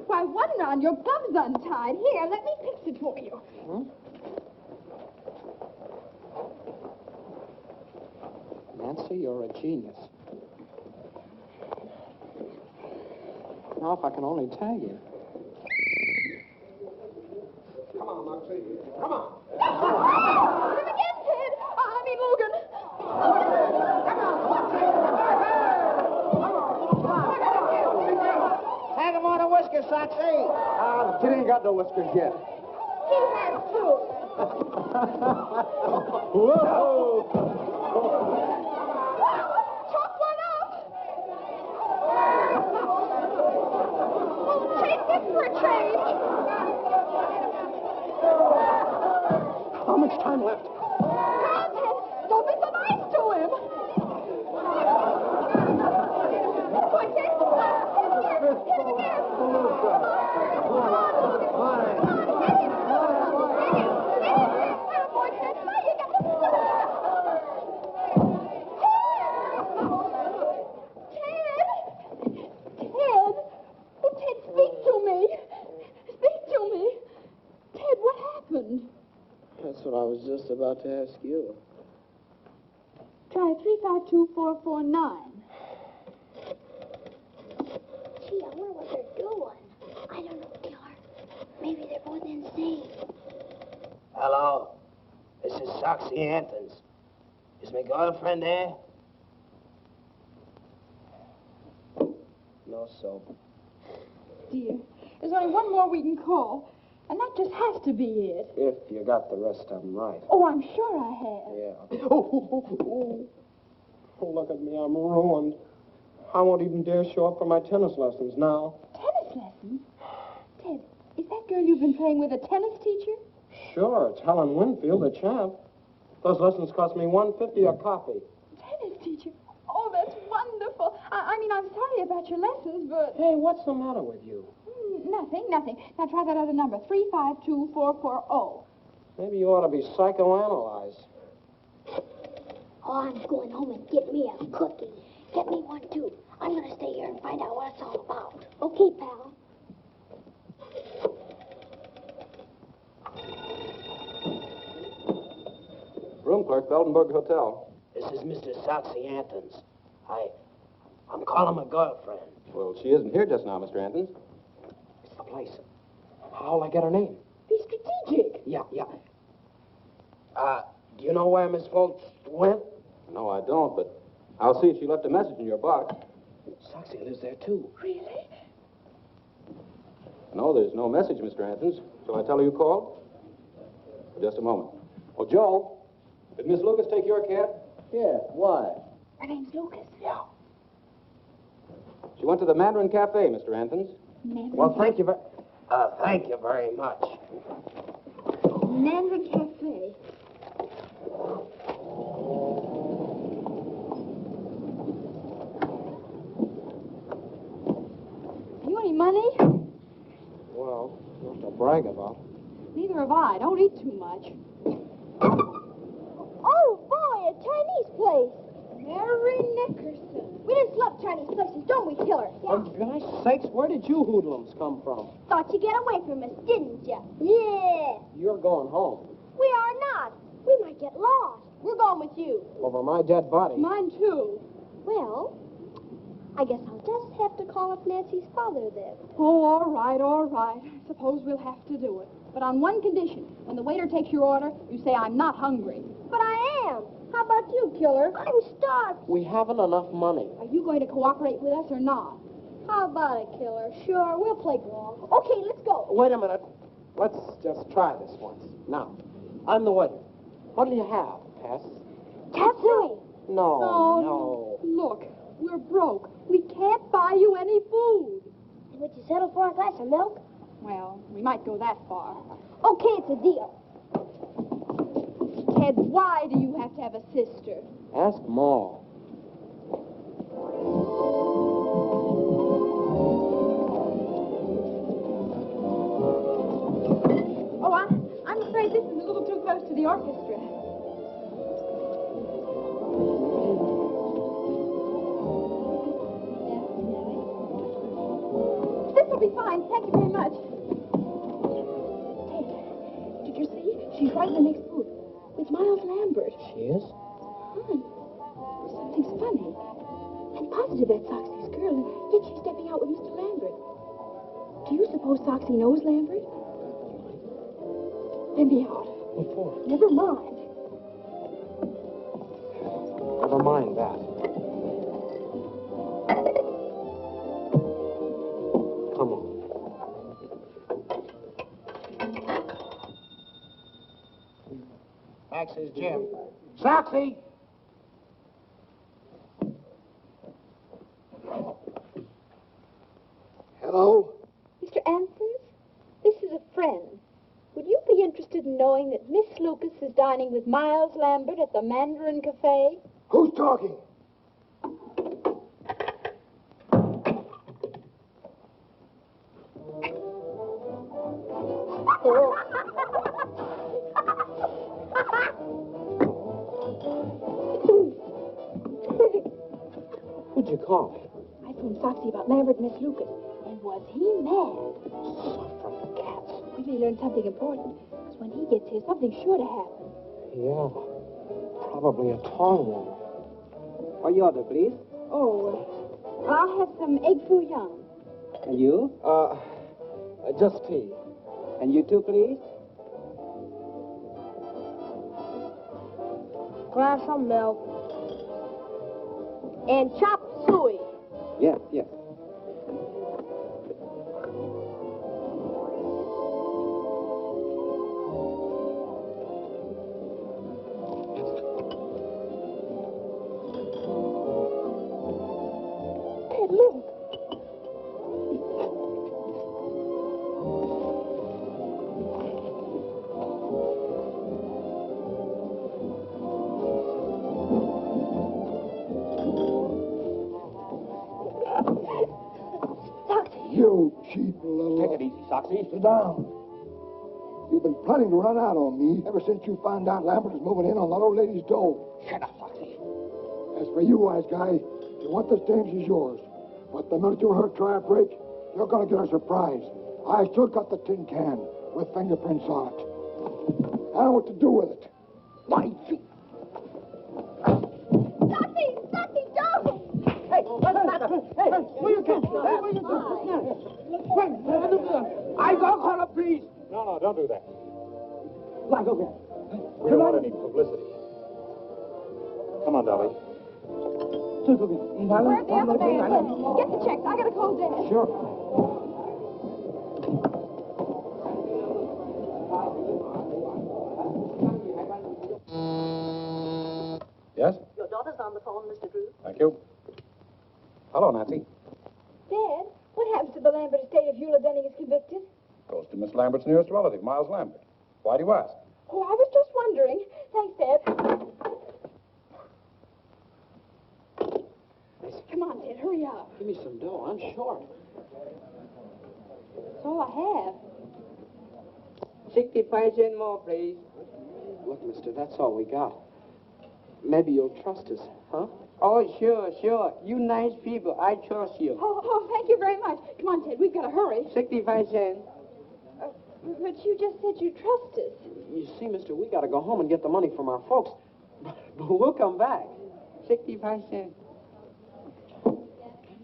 Why, 1 round, your gum's untied. Here, let me fix it for you. Nancy, you're a genius. Now, if I can only tag you. Come on, Moxie. Come on. Him again, Ted. I mean, Logan. Tag him on a whisker, Soxy. The kid ain't got no whiskers yet. He has two. Whoa! Chalk one up. Oh, take this for a change. How much time left? Come on, Ted. Don't be so nice to him. was just about to ask you. Try 352449. Gee, I wonder what they're doing. I don't know, Killer. Maybe they're both insane. Hello. This is Soxy Anthons. Is my girlfriend there? No soap. Dear, there's only one more we can call, and that just has to be it. If you got the rest of them right. Oh, I'm sure I have. Yeah. Oh, look at me. I'm ruined. I won't even dare show up for my tennis lessons now. Tennis lessons? Ted, is that girl you've been playing with a tennis teacher? Sure, it's Helen Winfield, the champ. Those lessons cost me $1.50 a copy. Tennis teacher? Oh, that's wonderful. I mean, I'm sorry about your lessons, but... Hey, what's the matter with you? Nothing. Now try that other number, 352440. Maybe you ought to be psychoanalyzed. Oh, I'm going home and get me a cookie. Get me one, too. I'm going to stay here and find out what it's all about. Okay, pal. Room clerk, Beldenburg Hotel. This is Mr. Soxy Anthons. I'm calling my girlfriend. Well, she isn't here just now, Mr. Anthons. It's the place. How'll I get her name? Be strategic. Yeah. Do you know where Miss Foltz went? No, I don't, but I'll see if she left a message in your box. Soxy lives there, too. Really? No, there's no message, Mr. Anthons. Shall I tell her you called? Just a moment. Oh, Joe, did Miss Lucas take your cab? Yeah, why? Her name's Lucas. Yeah. She went to the Mandarin Cafe, Mr. Anthons. Well, thank you very much. Mandarin Cafe. You any money? Well, not to brag about. Neither have I. Don't eat too much. Oh, boy, a Chinese place. Mary Nickerson. We just love Chinese places, don't we, Killer? For gosh sakes, where did you hoodlums come from? Thought you'd get away from us, didn't you? Yeah. You're going home. We are not. We might get lost. We're going with you. Over my dead body. Mine, too. Well, I guess I'll just have to call up Nancy's father then. Oh, all right. I suppose we'll have to do it. But on one condition. When the waiter takes your order, you say, I'm not hungry. But I am. How about you, Killer? I'm starved. We haven't enough money. Are you going to cooperate with us or not? How about it, Killer? Sure, we'll play along. Okay, let's go. Wait a minute. Let's just try this once. Now, I'm the waiter. What do you have, Tess? Tattooing. No. Look, we're broke. We can't buy you any food. And would you settle for a glass of milk? Well, we might go that far. Okay, it's a deal. Ted, why do you have to have a sister? Ask Ma. Oh, I'm afraid this is a little too close to the orchestra. This will be fine. Thank you very much. Ted, did you see? She's right in the next booth. It's Miles Lambert. She is? Hon, something's funny. I'm positive that's Soxy's girl, and yet she's stepping out with Mr. Lambert. Do you suppose Soxy knows Lambert? Let me out. What for? Never mind. Never mind that. Come on. Max's Jim. Soxy! Hello? Mr. Ansons, this is a friend. Would you be interested in knowing that Miss Lucas is dining with Miles Lambert at the Mandarin Cafe? Who's talking? Who'd you call? I phoned Soxy about Lambert and Miss Lucas. And was he mad? From the cats. We may learn something important. Because when he gets here, something's sure to happen. Yeah, probably a tall one. What you order, please? Oh, I'll have some egg foo young. And you? Just tea. And you too, please? Glass of milk. And chop suey. Yes, yes. Hey, look. You cheap little... Take it easy, Soxy. Sit down. You've been planning to run out on me ever since you found out Lambert is moving in on that old lady's dough. Shut up, Soxy. As for you, wise guy, you want this dame, she's yours. But the minute you and her try a break, you're going to get a surprise. I still got the tin can with fingerprints on it. I know what to do with it. My feet. Soxy, don't! Hey, what's the matter? Hey, will you catch me? Will you I got call up, please. No, don't do that. Like, okay. We don't want any publicity. Come on, Dolly. Where's the other man? Get the checks. I gotta call Dad. Sure. Yes? Your daughter's on the phone, Mr. Drew. Thank you. Hello, Nancy. Dad, what happens to the Lambert estate if Eula Denning is convicted? Goes to Miss Lambert's nearest relative, Miles Lambert. Why do you ask? Oh, I was just wondering. Thanks, Dad. Come on, Dad, hurry up. Give me some dough. I'm short. That's all I have. 65 cents more, please. Look, mister, that's all we got. Maybe you'll trust us, huh? Oh, sure. You nice people. I trust you. Oh, thank you very much. Come on, Ted, we've got to hurry. 65 cents. But you just said you trust us. You see, mister, we gotta go home and get the money from our folks. But we'll come back. 65 cents.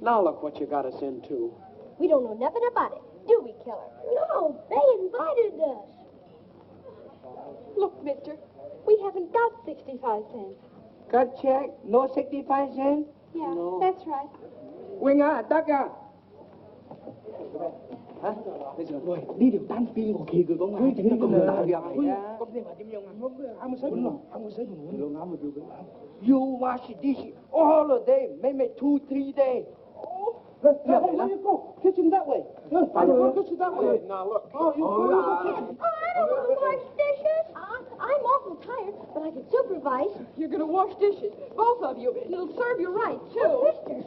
Now look what you got us into. We don't know nothing about it, do we, Killer? No, they invited us. Look, mister, we haven't got 65 cents. Cut check? No 65 cents? Yeah, No. that's right. Winger, duck out. Hả? Bây giờ rồi, đi điều tan pin của kỳ của ngoài chúng ta còn người tạo việc này. You wash dish all the day, maybe 2-3 days. There you go. Kitchen that way. Kitchen that way. Now look. I don't want to wash dishes. I'm awful tired, but I can supervise. You're going to wash dishes, both of you, and it'll serve you right, too. Mister,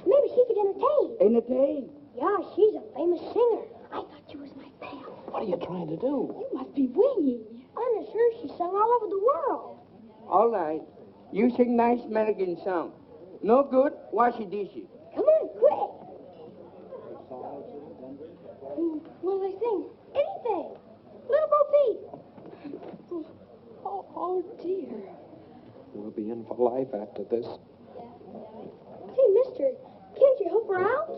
maybe she could entertain. Entertain? Yeah, she's a famous singer. I thought she was my pal. What are you trying to do? You must be winging. I'm sure she sung all over the world. All right. You sing nice American song. No good, wash the dishes. Come on, quick. What'll they sing? Anything. Little Bo Peep. Oh, dear. We'll be in for life after this. Hey, mister, can't you help her out?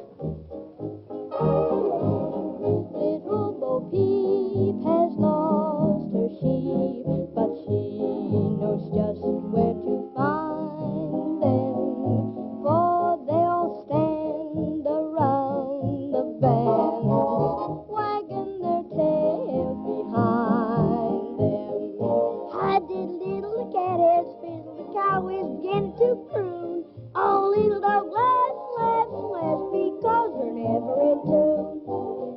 Little Bo Peep has lost her sheep, but she knows just where to find them, for they'll stand around the bend, wagging their tails behind them. Hi-diddle-diddle, the cat has fiddled, the cow is beginning to croon. Oh, little dog, laugh, because they're never in tune.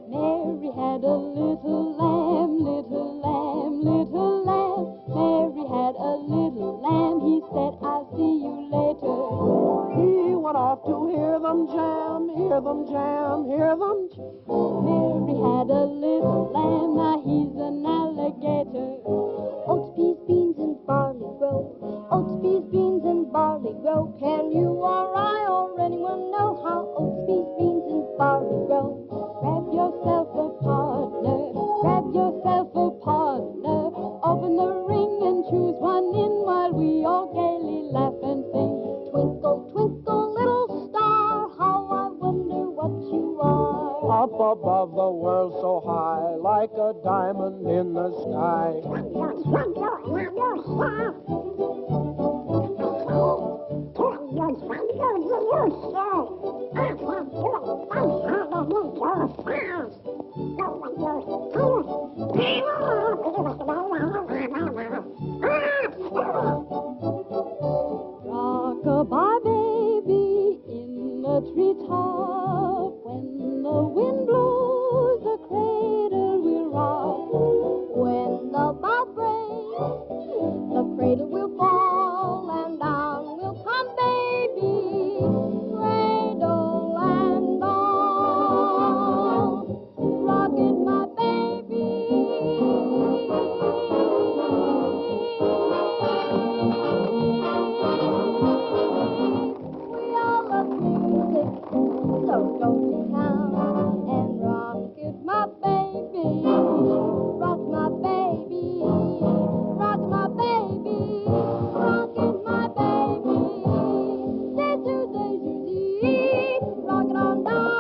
Mary had a little lamb, little lamb, little lamb. Mary had a little lamb. He said, I'll see you later. He went off to hear them jam, hear them jam, hear them jam. Mary had a little lamb. Now he's an alligator. Oats, peas, beans, and barley grow. Oats, peas, beans, and barley grow. Can you or I or anyone know how oats, peas, beans, and barley grow? Grab yourself a partner. Grab yourself a partner. Open the ring and choose girl so high, like a diamond in the sky. Rock-a-bye, baby, in the treetop. When the wind blows, the cradle will rock. When the bough breaks, the cradle will fall, and down will come baby, cradle and all. Rock it, my baby. We all love music, so go to town and rock it, my baby. Rock my baby, rock my baby, rock it, my baby. Day to day to day, rock it on down.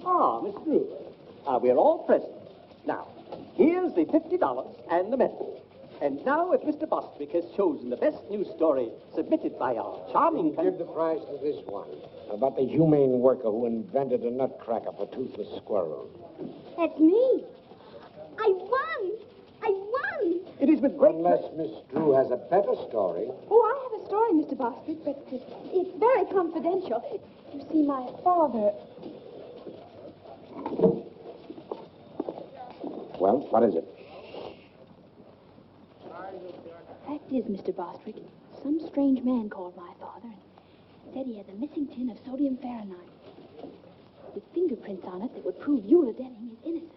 Ah, Miss Drew. We're all present. Now, here's the $50 and the medal. And now, if Mr. Bostwick has chosen the best news story submitted by our charming... Give the prize to this one, about the humane worker who invented a nutcracker for toothless squirrels. That's me. I won. I won. It is with great... Unless Miss Drew has a better story. Oh, I have a story, Mr. Bostwick, but it's very confidential. You see, my father... Well, what is it? Fact is, Mr. Bostwick, some strange man called my father and said he had a missing tin of sodium Fahrenheit with fingerprints on it that would prove Eula Denning is innocent.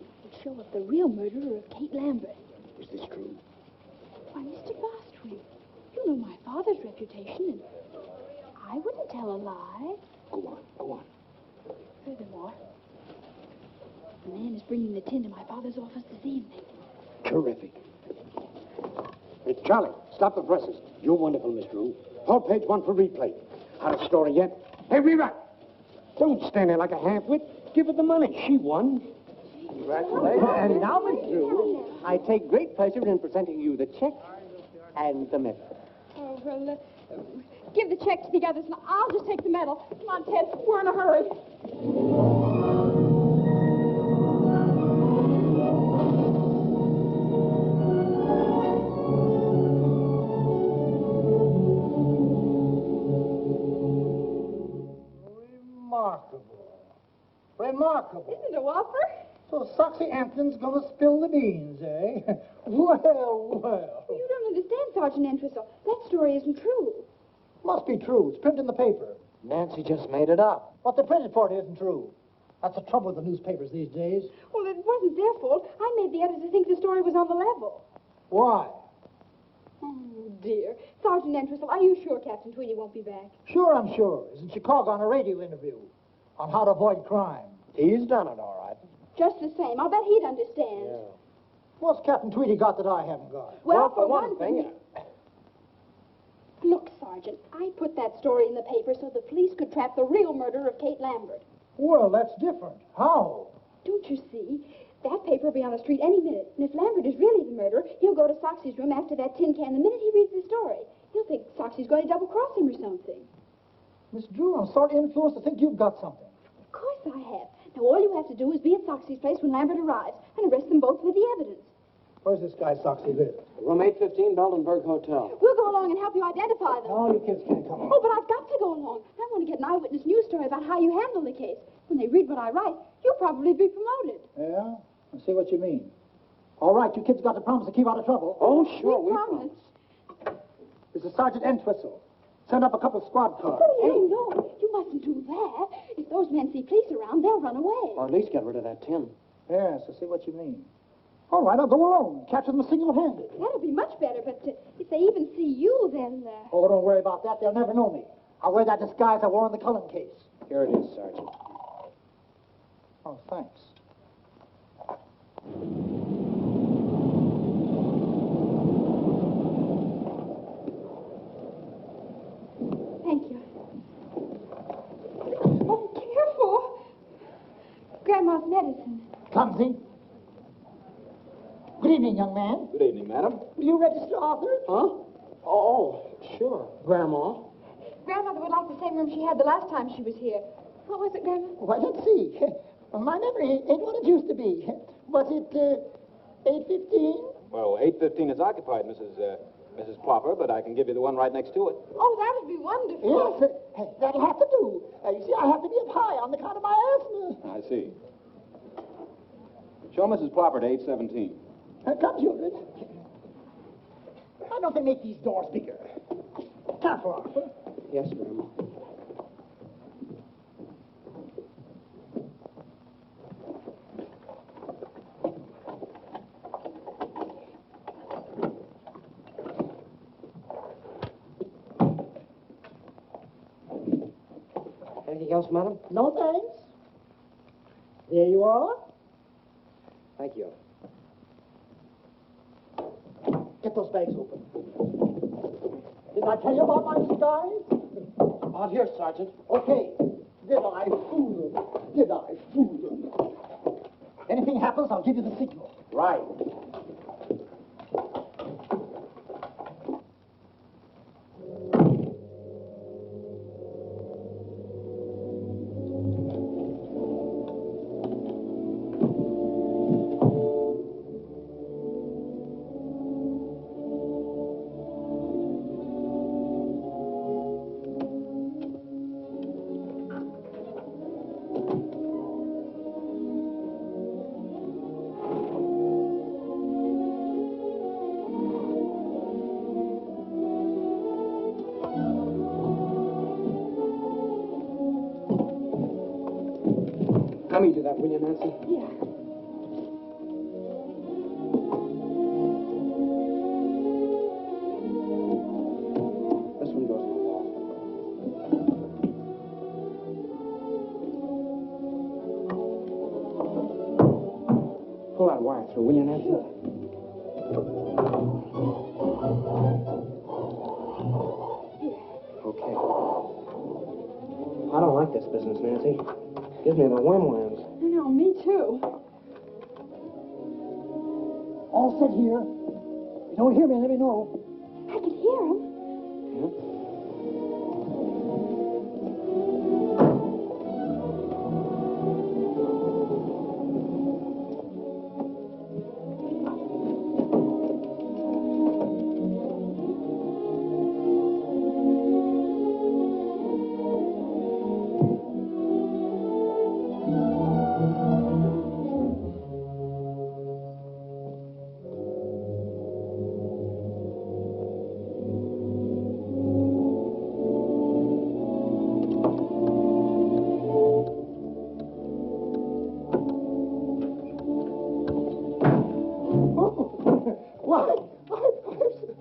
It would show up the real murderer of Kate Lambert. Is this true? Why, Mr. Bostwick, you know my father's reputation, and I wouldn't tell a lie. Go on, go on. Furthermore, the man is bringing the tin to my father's office this evening. Terrific. Hey, Charlie, stop the presses. You're wonderful, Miss Drew. Hold page 1 for replay. Had a story yet? Hey, rewrite. Don't stand there like a half-wit. Give her the money. She won. Congratulations. And now, Miss Drew, I take great pleasure in presenting you the check and the medal. Oh, well, give the check to the others, and I'll just take the medal. Come on, Ted. We're in a hurry. Remarkable. Isn't it a whopper? So Soxy Anthony's gonna spill the beans, eh? Well, well. You don't understand, Sergeant Entwistle. That story isn't true. Must be true. It's printed in the paper. Nancy just made it up. What they printed for it isn't true. That's the trouble with the newspapers these days. Well, it wasn't their fault. I made the editor think the story was on the level. Why? Oh, dear. Sergeant Entwistle, are you sure Captain Tweedy won't be back? Sure, I'm sure. He's in Chicago on a radio interview on how to avoid crime. He's done it, all right. Just the same. I'll bet he'd understand. What's Captain Tweedy got that I haven't got? Well, for one thing... Look, Sergeant, I put that story in the paper so the police could trap the real murderer of Kate Lambert. Well, that's different. How? Don't you see? That paper will be on the street any minute. And if Lambert is really the murderer, he'll go to Soxy's room after that tin can the minute he reads the story. He'll think Soxy's going to double-cross him or something. Miss Drew, I'm sort of influenced to think you've got something. Of course I have. Now, all you have to do is be at Soxy's place when Lambert arrives and arrest them both with the evidence. Where's this guy Soxy live? Room 815, Beldenberg Hotel. We'll go along and help you identify them. No, you kids can't come. Oh, but I've got to go along. I want to get an eyewitness news story about how you handle the case. When they read what I write, you'll probably be promoted. Yeah? I see what you mean. All right, you kids got to promise to keep out of trouble. Oh, sure, we promise. This is Sergeant Entwistle. Send up a couple of squad cars. Oh, no. You mustn't do that. If those men see police around, they'll run away. Or at least get rid of that tin. Yes, I see what you mean. All right, I'll go alone. Capture them single-handed. That'll be much better, but if they even see you, then... Oh, don't worry about that. They'll never know me. I'll wear that disguise I wore in the Cullen case. Here it is, Sergeant. Oh, thanks. Thank you. Grandma's medicine. Clumsy. Good evening, young man. Good evening, madam. Will you register author? Huh? Oh, sure. Grandma. Grandmother would like the same room she had the last time she was here. What was it, Grandma? Why, let's see. My memory ain't what it used to be. Was it 8:15? Well, 8:15 is occupied, Mrs. Plopper, but I can give you the one right next to it. Oh, that would be wonderful. Yes, that'll have to do. You see, I have to be up high on the count of my asthma. I see. Show Mrs. Plopper to 8:17. Come, children. Why don't they make these doors bigger? Careful, Arthur. Yes, Grandma. Anything else, madam? No thanks. There you are. Thank you. Get those bags open. Didn't I tell you about my disguise? Out here, Sergeant. Okay. Did I fool them? Did I fool them? Anything happens, I'll give you the signal. Right. Let me do that, will you, Nancy? Yeah. This one goes in the wall. Pull that wire through, will you, Nancy? Okay. I don't like this business, Nancy. Gives me the whim-whams. I know, me too. All set here. If you don't hear me, let me know. I could hear him.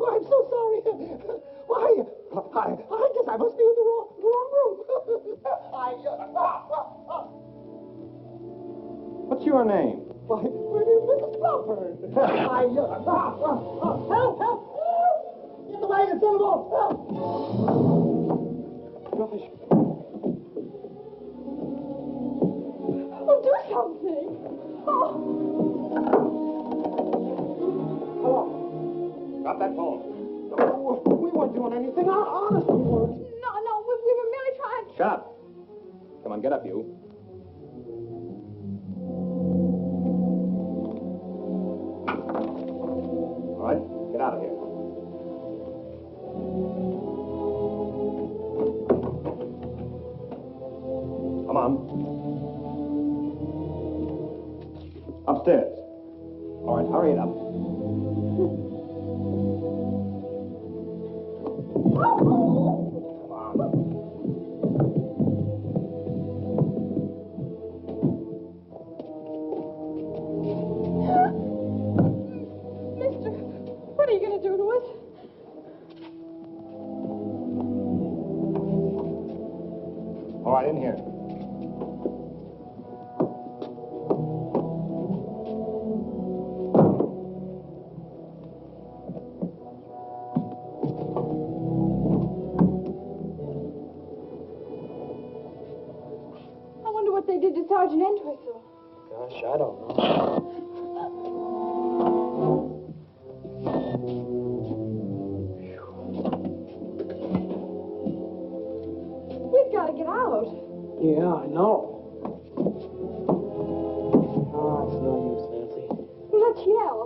I'm so sorry. Why, I guess I must be in the wrong room. What's your name? Why, Mrs. Crawford. Help! Get the wagon, send them off. Help! Gosh. Oh, do something. Oh. Hello. Drop that phone. Oh, we weren't doing anything. Honestly, we weren't. No, we were merely trying. Shut up. Come on, get up, you. All right, get out of here. Come on. Upstairs. All right, hurry it up. Mister, what are you going to do to us? All right, in here. I wonder what they did to Sergeant Entwistle. Gosh, I don't know. We've got to get out. Yeah, I know. Oh, it's no use, Nancy. Well, let's yell.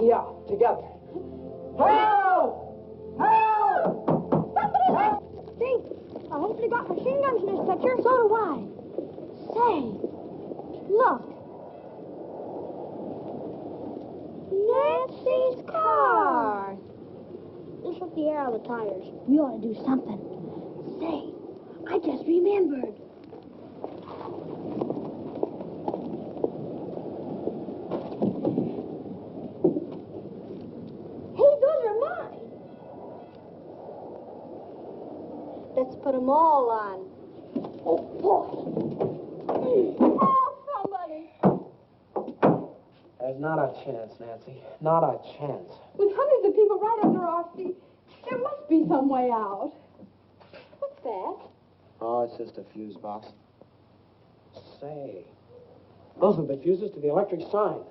Yeah, together. Help! Help! Somebody help! See, I hopefully got machine guns in this picture. So do I. Say, look. Nancy's car. This was the air of the tires. We ought to do something. Say, I just remembered. Hey, those are mine. Let's put them all on. Oh, boy. Oh, somebody. There's not a chance, Nancy. Not a chance. With hundreds of people right under our feet, there must be some way out. What's that? Oh, it's just a fuse box. Say, those are the fuses to the electric sign.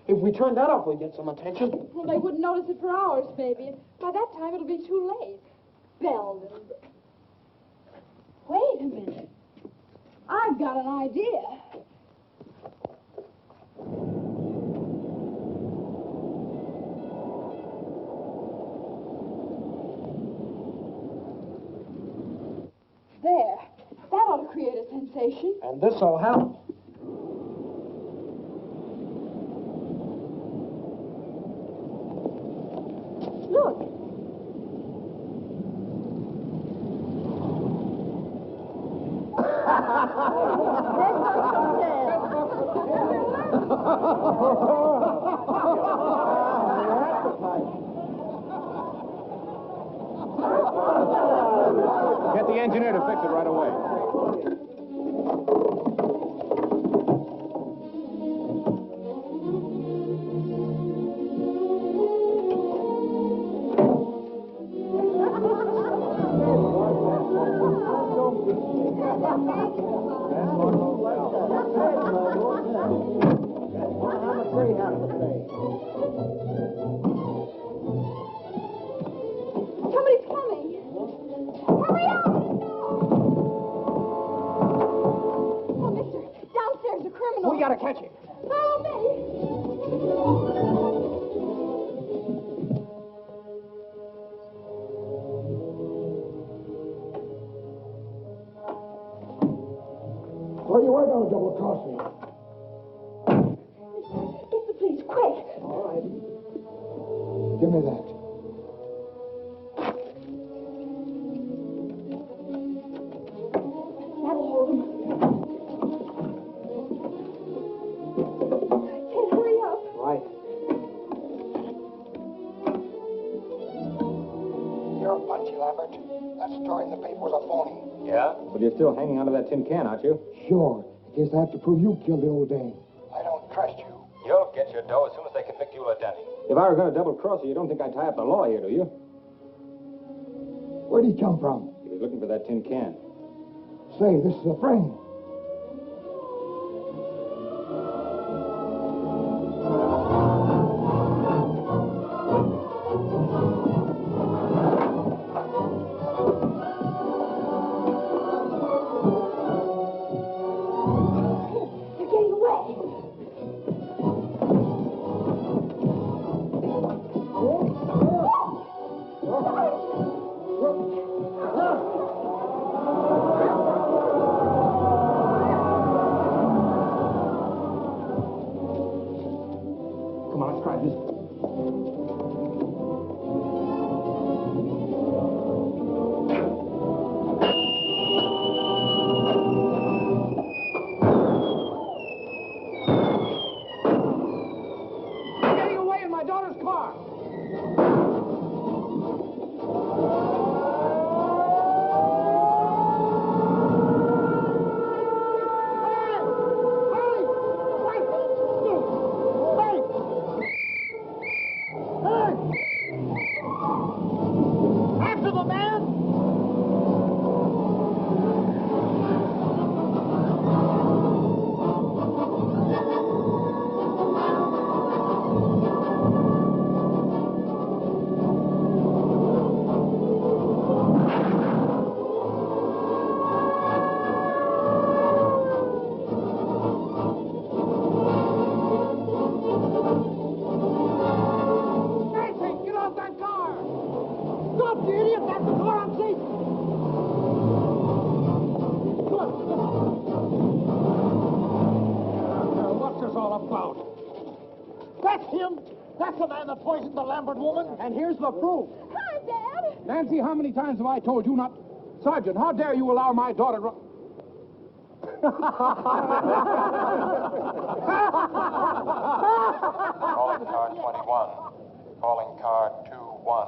If we turn that off, we'll get some attention. Well, they wouldn't notice it for hours, maybe. And by that time, it'll be too late. Belden. Wait a minute. I've got an idea. There. That ought to create a sensation. And this'll help. Look. Get the engineer to fix it right away. Somebody's coming. Hurry up! Oh, mister, downstairs, a criminal. We gotta catch him. Follow me. So you are going to double-cross me. Get the police, quick. All right. Give me that. That'll hold him. Ken, hurry up. Right. You're punchy, Lambert. That story in the paper was a phony. Yeah? But you're still hanging onto that tin can, aren't you? Sure. In case I have to prove you killed the old dame. I don't trust you. You'll get your dough as soon as they convict you of Denny. If I were going to double-cross you, you don't think I'd tie up the law here, do you? Where'd he come from? He was looking for that tin can. Say, this is a friend. They're getting away. That's the man that poisoned the Lambert woman. And here's the proof. Hi, Dad. Nancy, how many times have I told you not... Sergeant, how dare you allow my daughter... Calling car 21. Calling car 21.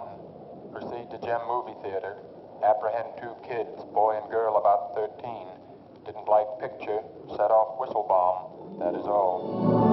Proceed to Gem Movie Theater. Apprehend 2 kids, boy and girl about 13. Didn't like picture. Set off whistle bomb. That is all.